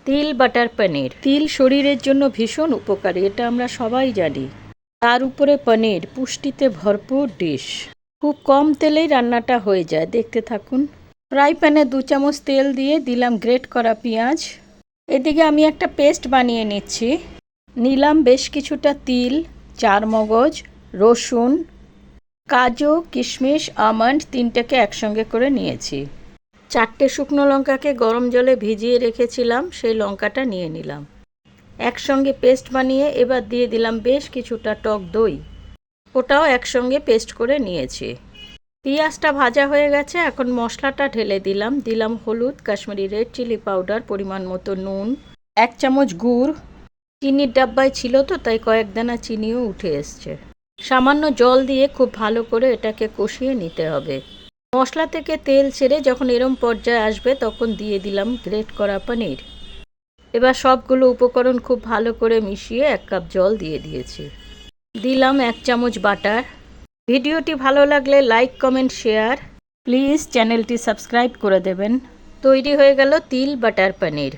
তিল বাটার পনির। তিল শরীরের জন্য ভীষণ উপকারী, এটা আমরা সবাই জানি। তার উপরে পনির, পুষ্টিতে ভরপুর ডিশ। খুব কম তেলেই রান্নাটা হয়ে যায়, দেখতে থাকুন। ফ্রাই প্যানে 2 চামচ তেল দিয়ে দিলাম গ্রেট করা পেঁয়াজ। এদিকে আমি একটা পেস্ট বানিয়ে নিচ্ছি। নিলাম বেশ কিছুটা তিল, 4 মগজ, রসুন, কাজু, কিশমিশ, আমন্ড 3টেকে একসঙ্গে করে নিয়েছি। 4টে শুকনো লঙ্কাকে গরম জলে ভিজিয়ে রেখেছিলাম, সেই লঙ্কাটা নিয়ে নিলাম। একসঙ্গে পেস্ট বানিয়ে এবার দিয়ে দিলাম বেশ কিছুটা টক দই, ওটাও একসঙ্গে পেস্ট করে নিয়েছি। পেঁয়াজটা ভাজা হয়ে গেছে, এখন মশলাটা ঢেলে দিলাম হলুদ, কাশ্মীরি রেড চিলি পাউডার, পরিমাণ মতো নুন, 1 চামচ গুড়। চিনির ডাব্বায় ছিল তো তাই কয়েক দানা চিনিও উঠে এসছে। সামান্য জল দিয়ে খুব ভালো করে এটাকে কষিয়ে নিতে হবে। মশলা থেকে তেল ছেড়ে যখন এরম পর্যায়ে আসবে তখন দিয়ে দিলাম গ্রেট করা পনির। এবার সবগুলো উপকরণ খুব ভালো করে মিশিয়ে 1 কাপ জল দিয়ে দিয়েছি। দিলাম 1 চামচ বাটার। ভিডিওটি ভালো লাগলে লাইক, কমেন্ট, শেয়ার। প্লিজ চ্যানেলটি সাবস্ক্রাইব করে দেবেন। তৈরি হয়ে গেল তিল বাটার পনির।